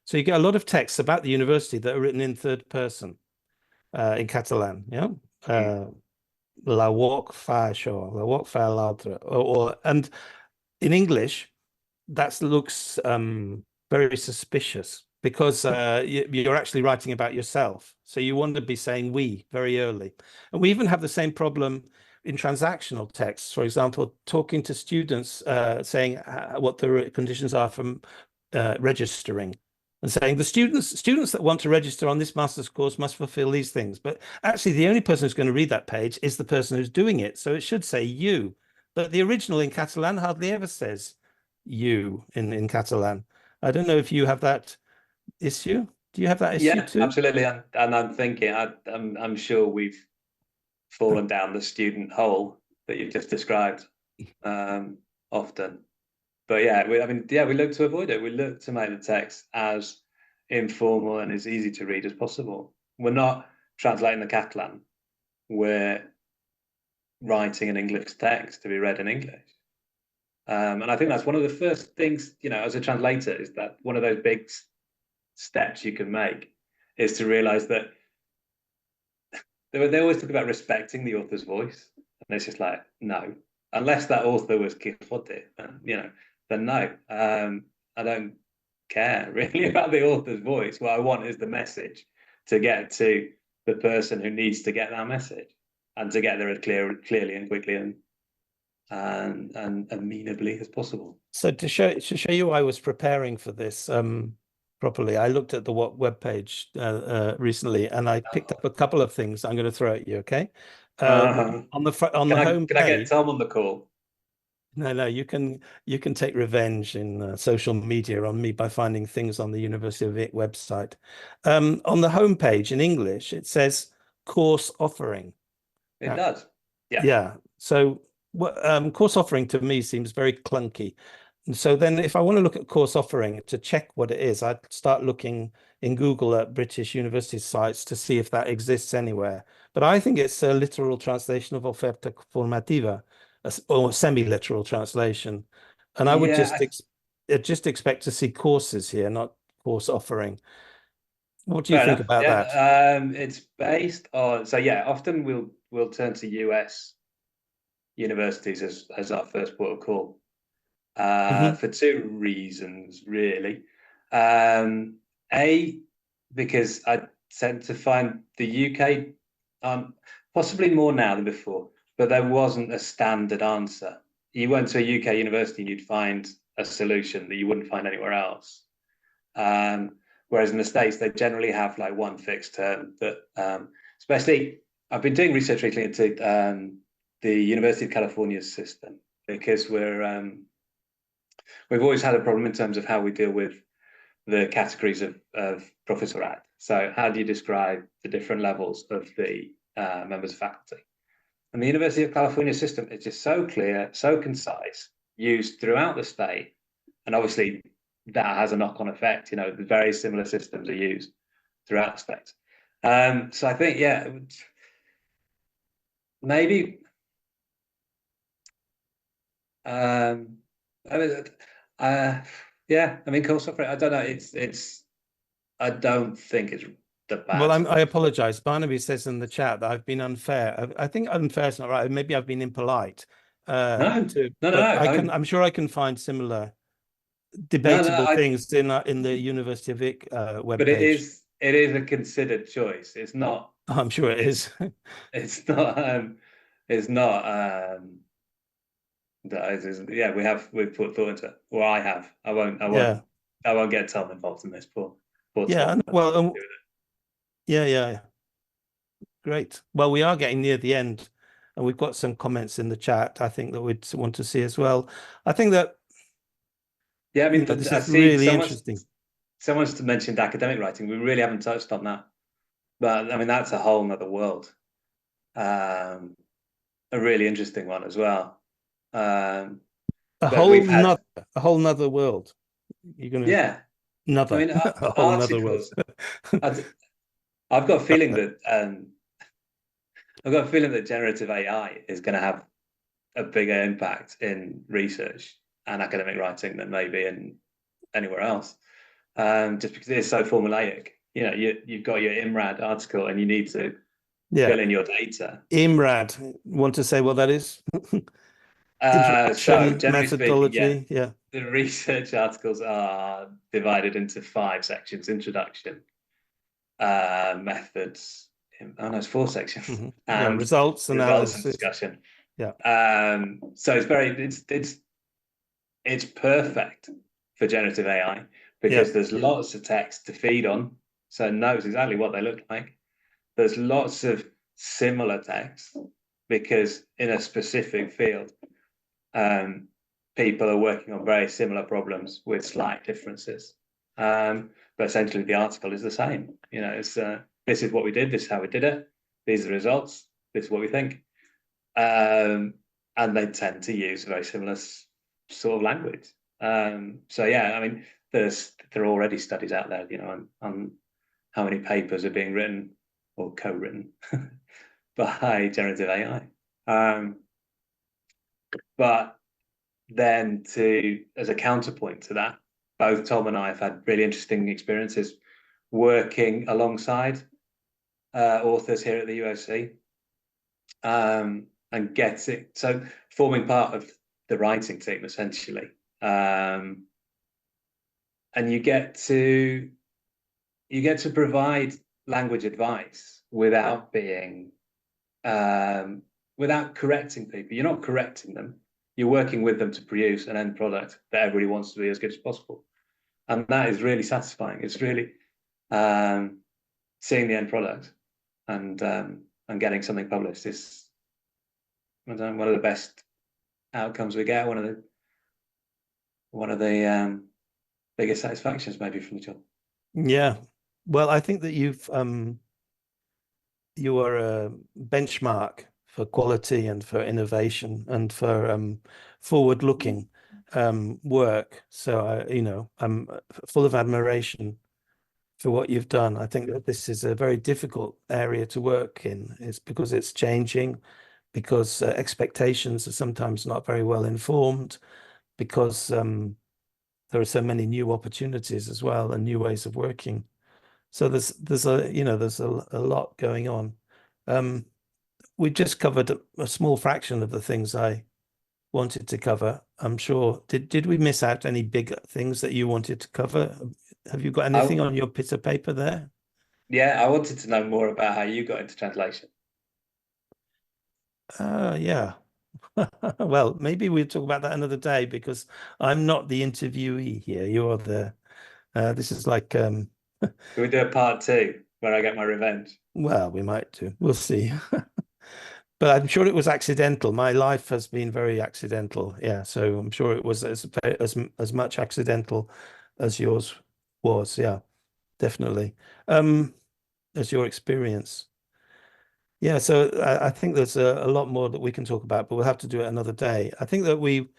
S2: So you get a lot of texts about the university that are written in third person in Catalan, la UOC fa això, la UOC fa l'altre, and in English, that looks very suspicious because you're actually writing about yourself. So you want to be saying we very early. And we even have the same problem in transactional texts. For example, talking to students, saying what the conditions are from registering, and saying the students that want to register on this master's course must fulfill these things. But actually, the only person who's going to read that page is the person who's doing it. So it should say you. But the original in Catalan hardly ever says you in Catalan. I don't know if you have that issue. Do you have that issue too?
S3: Absolutely. And I'm thinking, I'm sure we've fallen down the student hole that you've just described often. But we look to avoid it. We look to make the text as informal and as easy to read as possible. We're not translating the Catalan. We're writing an English text to be read in English. And I think that's one of the first things, as a translator, is that one of those big steps you can make is to realize that they always talk about respecting the author's voice. And it's just like, no, unless that author was Quixote, then no. I don't care really about the author's voice. What I want is the message to get to the person who needs to get that message, and to get there as clearly and quickly and amenably as possible.
S2: So to show you I was preparing for this properly, I looked at the webpage recently, and I picked up a couple of things I'm going to throw at you. Okay, on the home
S3: page. Can I get Tom on the call?
S2: No, you can take revenge in social media on me by finding things on the University of Vic website. On the homepage in English, it says course offering.
S3: It does. Yeah.
S2: Yeah. So course offering to me seems very clunky. And so then if I want to look at course offering to check what it is, I'd start looking in Google at British university sites to see if that exists anywhere. But I think it's a literal translation of oferta formativa, or semi-literal translation. And I would just expect to see courses here, not course offering. What do you think about that?
S3: It's based on, often we'll turn to US universities as our first port of call for two reasons, really. Because I tend to find the UK, possibly more now than before, but there wasn't a standard answer. You went to a UK university and you'd find a solution that you wouldn't find anywhere else. Whereas in the States, they generally have like one fixed term that, especially, I've been doing research recently into the University of California's system, because we've always had a problem in terms of how we deal with the categories of professorate. So how do you describe the different levels of the members of faculty? And the University of California system is just so clear, so concise, used throughout the state. And obviously that has a knock-on effect. The very similar systems are used throughout the state. So I think, maybe course offering, I don't know. I don't think it's the bad.
S2: Well, I apologize. Barnaby says in the chat that I've been unfair. I think unfair is not right. Maybe I've been impolite.
S3: No.
S2: I'm sure I can find similar debatable things in the University of Vic webpage.
S3: But it is a considered choice. It's not.
S2: I'm sure it is.
S3: It's not. It's not. Yeah, we've put thought into it. Well, I have. I won't get Tom involved in this. Poor
S2: Yeah,
S3: Tom.
S2: well, yeah. Great. Well, we are getting near the end, and we've got some comments in the chat, I think, that we'd want to see as well. I think that,
S3: yeah, I mean,
S2: this
S3: I
S2: is
S3: see
S2: really interesting.
S3: Someone's mentioned academic writing. We really haven't touched on that, but I mean, that's a whole nother world. A really interesting one as well.
S2: A
S3: But we've had,
S2: whole nother world. You're going to
S3: yeah. I mean,
S2: a whole nother world.
S3: articles. I've got a feeling that generative AI is going to have a bigger impact in research and academic writing than maybe in anywhere else. Just because it's so formulaic. You know, you've got your IMRAD article and you need to fill in your data.
S2: IMRAD, want to say what that is?
S3: So
S2: Introduction,
S3: generally speaking,
S2: methodology, yeah.
S3: The research articles are divided into 5 sections: introduction, methods. Oh no, it's 4 sections.
S2: Mm-hmm.
S3: And
S2: results, analysis,
S3: and discussion.
S2: Yeah.
S3: So it's perfect for generative AI because there's lots of text to feed on, so it knows exactly what they look like. There's lots of similar text because in a specific field, people are working on very similar problems with slight differences. But essentially, the article is the same. You know, it's this is what we did. This is how we did it. These are the results. This is what we think. And they tend to use very similar sort of language. So yeah, I mean, there are already studies out there, you know, on how many papers are being written or co-written by generative AI. But then as a counterpoint to that, both Tom and I have had really interesting experiences working alongside authors here at the UOC, and forming part of the writing team essentially. And you get to provide language advice without correcting people. You're not correcting them. You're working with them to produce an end product that everybody wants to be as good as possible. And that is really satisfying. It's really seeing the end product and getting something published is one of the best outcomes we get. One of the biggest satisfactions maybe from the job.
S2: Yeah. Well, I think that you are a benchmark for quality and for innovation and for forward-looking work. So I'm full of admiration for what you've done. I think that this is a very difficult area to work in. It's because it's changing, because expectations are sometimes not very well informed, because there are so many new opportunities as well and new ways of working. So there's a lot going on. We just covered a small fraction of the things I wanted to cover. I'm sure. Did we miss out any big things that you wanted to cover? Have you got anything on your bit of paper there?
S3: Yeah, I wanted to know more about how you got into translation.
S2: Yeah. Well, maybe we'll talk about that another day because I'm not the interviewee here. You're the. This is like.
S3: Can we do a part 2 where I get my revenge?
S2: Well, we might do. We'll see. But I'm sure it was accidental. My life has been very accidental. Yeah, so I'm sure it was as much accidental as yours was. Yeah, definitely. As your experience. Yeah, so I think there's a lot more that we can talk about, but we'll have to do it another day. I think that we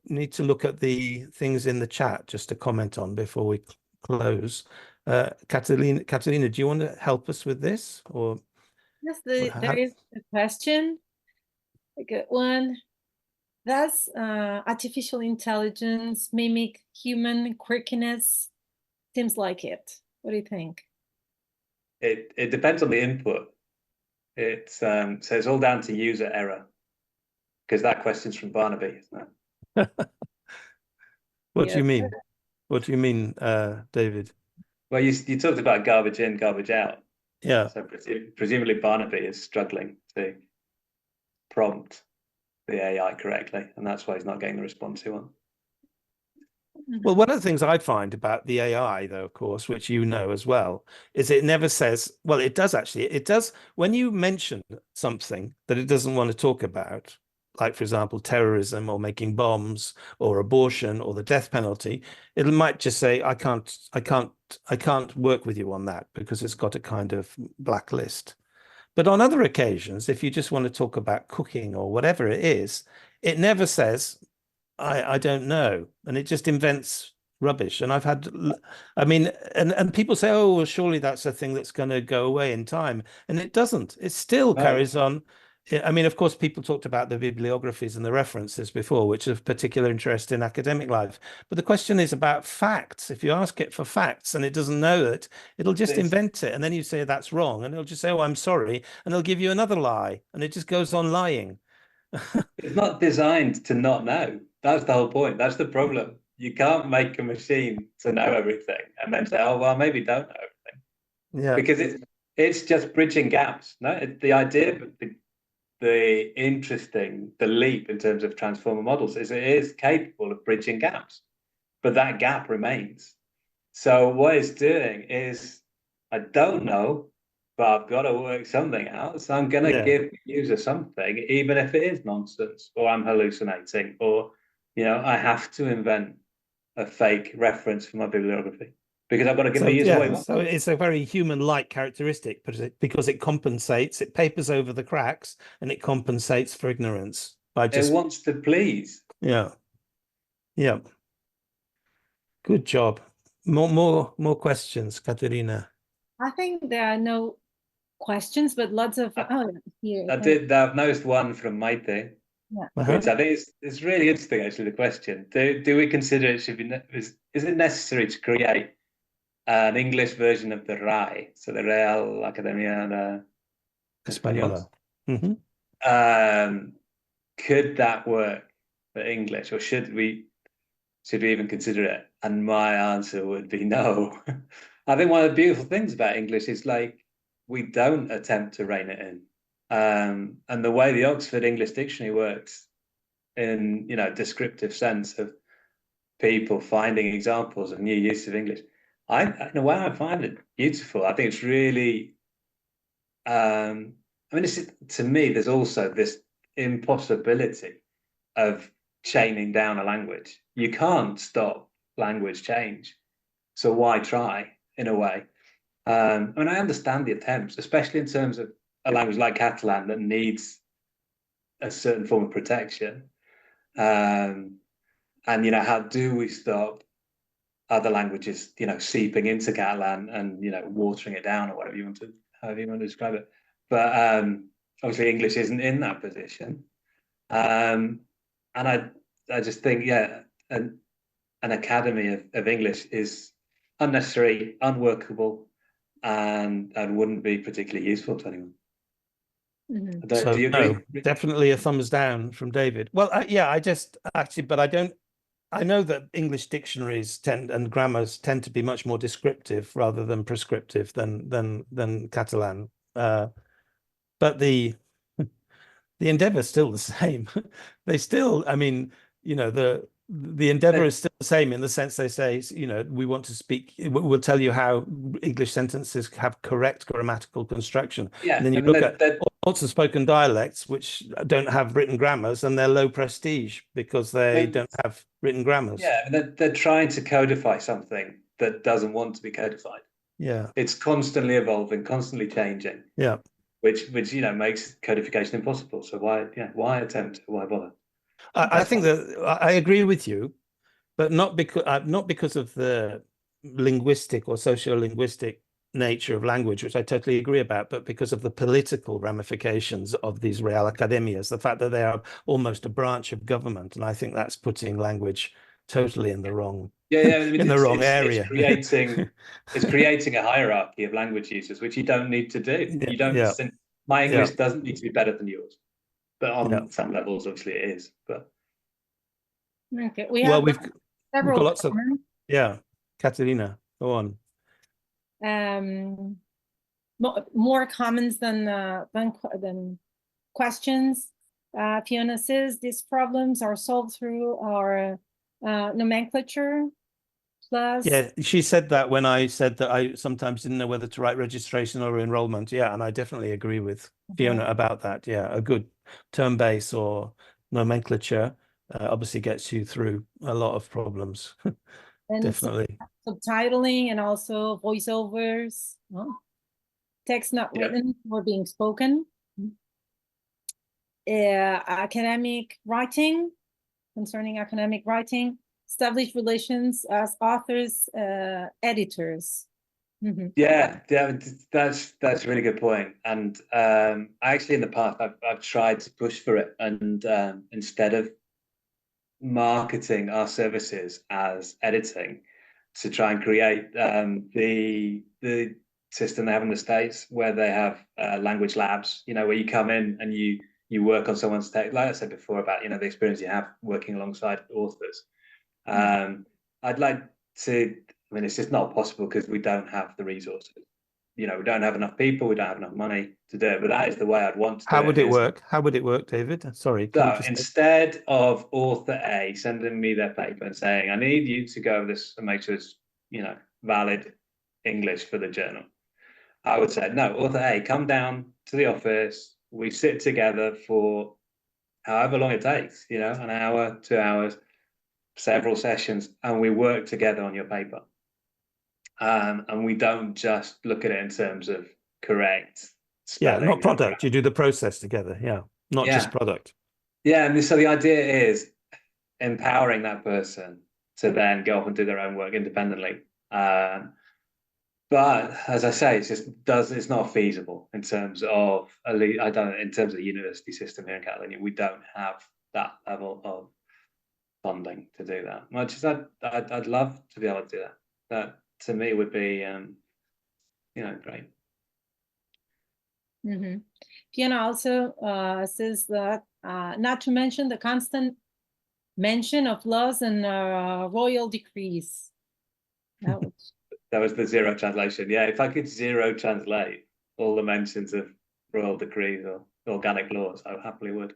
S2: need to look at the things in the chat just to comment on before we close. Catalina, do you want to help us with this? Or
S1: yes, there is a question, a good one. Does artificial intelligence mimic human quirkiness? Seems like it. What do you think?
S3: It depends on the input. So it's all down to user error, because that question's from Barnaby, isn't it?
S2: What do you mean? What do you mean, David?
S3: Well, you talked about garbage in, garbage out.
S2: Yeah.
S3: So presumably Barnaby is struggling to prompt the AI correctly, and that's why he's not getting the response he wants.
S2: Well, one of the things I find about the AI, though, of course, which you know as well, is it never says, well, it does actually, it does, when you mention something that it doesn't want to talk about, like, for example, terrorism or making bombs or abortion or the death penalty, it might just say, I can't work with you on that because it's got a kind of blacklist. But on other occasions, if you just want to talk about cooking or whatever it is, it never says, I don't know. And it just invents rubbish. And I've had, I mean, and people say, oh, well, surely that's a thing that's going to go away in time. And it doesn't. It still carries on. I mean, of course, people talked about the bibliographies and the references before, which is of particular interest in academic life. But the question is about facts. If you ask it for facts and it doesn't know it, it'll just invent it. And then you say that's wrong. And it'll just say, oh, I'm sorry. And it'll give you another lie. And it just goes on lying.
S3: It's not designed to not know. That's the whole point. That's the problem. You can't make a machine to know everything and then say, oh, well, maybe don't know everything.
S2: Yeah.
S3: Because it's just bridging gaps. No, the idea of the leap in terms of transformer models is it is capable of bridging gaps, but that gap remains. So what it's doing is, I don't know, but I've got to work something out. So I'm going to give the user something, even if it is nonsense, or I'm hallucinating, or, I have to invent a fake reference for my bibliography because I've got to give the user what he wants.
S2: So it's a very human-like characteristic, because it compensates, it papers over the cracks, and it compensates for ignorance by just.
S3: It wants to please.
S2: Yeah. Yeah. Good job. More questions, Katerina.
S1: I think there are no questions, but lots of here.
S3: I've noticed one from Maite, which I think is really interesting. Actually, the question: Do we consider it should be? Is it necessary to create an English version of the RAE, so the Real Academia Española? Could that work for English, or should we even consider it? And my answer would be no. I think one of the beautiful things about English is we don't attempt to rein it in. And the way the Oxford English Dictionary works in, descriptive sense of people finding examples of new use of English, in a way, I find it beautiful. I think it's really, to me, there's also this impossibility of chaining down a language. You can't stop language change. So why try, in a way? I understand the attempts, especially in terms of a language like Catalan that needs a certain form of protection. And, how do we stop other languages, seeping into Catalan and, watering it down, or however you want to describe it. But obviously English isn't in that position. And I just think, an academy of English is unnecessary, unworkable, and wouldn't be particularly useful to anyone.
S2: So,
S3: do you agree?
S2: No, definitely a thumbs down from David. Well, I know that English dictionaries and grammars tend to be much more descriptive rather than prescriptive than Catalan. But the endeavor is still the same. They still, the endeavor is still the same in the sense they say, we want to speak, we'll tell you how English sentences have correct grammatical construction.
S3: Yeah.
S2: And then you look at lots of spoken dialects which don't have written grammars, and they're low prestige because they don't have written grammars.
S3: Yeah, they're trying to codify something that doesn't want to be codified.
S2: Yeah.
S3: It's constantly evolving, constantly changing.
S2: Yeah.
S3: Which makes codification impossible. So why attempt? Why bother?
S2: I think that I agree with you, but not because of the linguistic or socio-linguistic nature of language, which I totally agree about, but because of the political ramifications of these Real Academias, the fact that they are almost a branch of government, and I think that's putting language totally in the wrong wrong area.
S3: It's creating a hierarchy of language users, which you don't need to do. You don't. My English doesn't need to be better than yours. But on some levels, obviously, it is. But
S1: okay, we've got
S2: lots of Katerina, go on.
S1: More comments than questions. Fiona says these problems are solved through our nomenclature plus.
S2: Yeah, she said that when I said that I sometimes didn't know whether to write registration or enrollment. Yeah, and I definitely agree with Fiona about that. Yeah, a good term base or nomenclature obviously gets you through a lot of problems.
S1: And
S2: Definitely.
S1: subtitling and also voiceovers, text not written or being spoken. Academic writing, concerning academic writing, establish relations as authors, editors.
S3: Yeah, that's a really good point. And actually, in the past, I've tried to push for it, and instead of marketing our services as editing, to try and create the system they have in the States, where they have language labs. You know, where you come in and you work on someone's text. Like I said before about the experience you have working alongside authors. I'd like to. I mean, it's just not possible because we don't have the resources. We don't have enough people. We don't have enough money to do it. But that is the way I'd want to do it.
S2: How would it work? How would it work, David? Sorry.
S3: So instead of author A sending me their paper and saying, I need you to go over this and make sure it's, valid English for the journal, I would say, no, author A, come down to the office. We sit together for however long it takes, an hour, 2 hours, several sessions, and we work together on your paper. And we don't just look at it in terms of correct spelling.
S2: Yeah, not product. You do the process together. Yeah, not just product.
S3: Yeah, and so the idea is empowering that person to then go off and do their own work independently. But as I say, it's not feasible in terms of in terms of the university system here in Catalonia. We don't have that level of funding to do that. Much as I'd love to be able to do that. That to me would be great.
S1: Fiona also says that not to mention the constant mention of laws and royal decrees.
S3: That was the zero translation. Yeah, if I could zero translate all the mentions of royal decrees or organic laws, I happily would.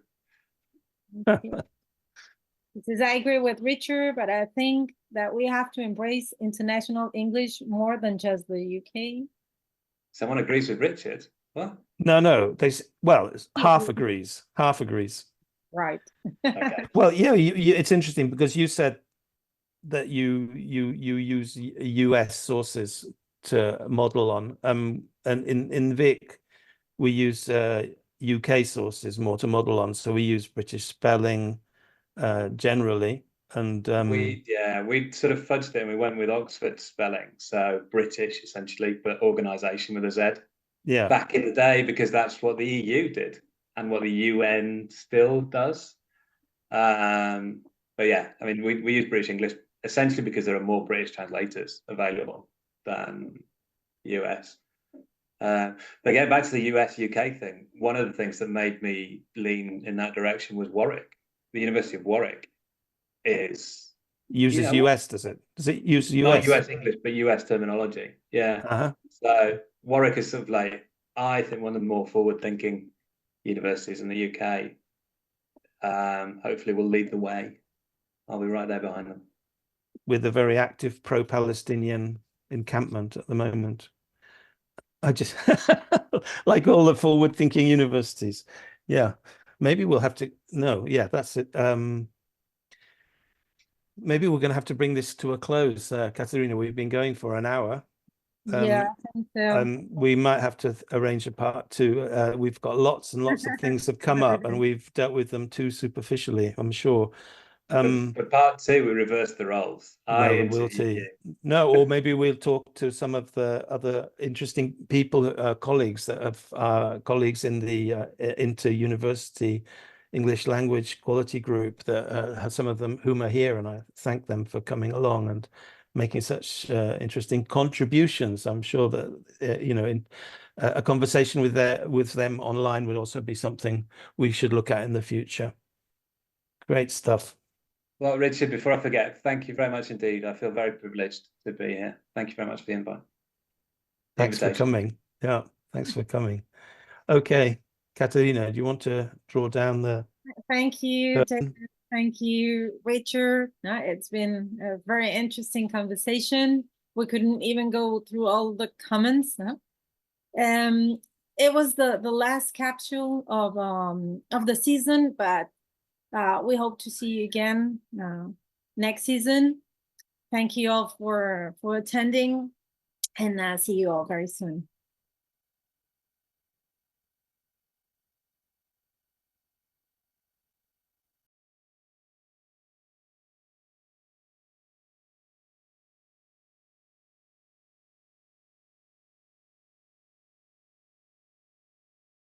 S1: It says, I agree with Richard, but I think that we have to embrace international English more than just the UK.
S3: Someone agrees with Richard? What?
S2: No. Half agrees. Half agrees.
S1: Right.
S3: Okay.
S2: Well, yeah, it's interesting because you said that you use US sources to model on. And in Vic, we use UK sources more to model on. So we use British spelling generally. And
S3: we sort of fudged it and we went with Oxford spelling. So British essentially, but organisation with a Z.
S2: Yeah.
S3: Back in the day, because that's what the EU did and what the UN still does. But yeah, I mean, we use British English essentially because there are more British translators available than US. But getting back to the US UK thing, one of the things that made me lean in that direction was Warwick. The University of Warwick
S2: uses US, does it? Does it use US?
S3: Not US English, but US terminology. Yeah. So Warwick is sort of like, I think, one of the more forward-thinking universities in the UK. Hopefully will lead the way. I'll be right there behind them.
S2: With a very active pro-Palestinian encampment at the moment. I just like all the forward-thinking universities. Yeah, maybe we'll have to. No, yeah, that's it. Maybe we're going to have to bring this to a close, Katerina. We've been going for an hour.
S1: Yeah, I think so.
S2: We might have to arrange a part two. We've got lots and lots of things have come up, and we've dealt with them too superficially, I'm sure.
S3: For part two, we reverse the roles.
S2: No, or maybe we'll talk to some of the other interesting people, colleagues that have colleagues in the inter-university English language quality group that have some of them whom are here, and I thank them for coming along and making such interesting contributions. I'm sure that a conversation with them online would also be something we should look at in the future. Great stuff.
S3: Well, Richard, before I forget, thank you very much indeed. I feel very privileged to be here. Thank you very much for the invite.
S2: Thanks for coming. Yeah, thanks for coming. Okay, Katerina, do you want to draw down the
S1: Thank you, David. Thank you, Richard. It's been a very interesting conversation. We couldn't even go through all the comments. It was the last capsule of the season, but we hope to see you again next season. Thank you all for attending, and see you all very soon.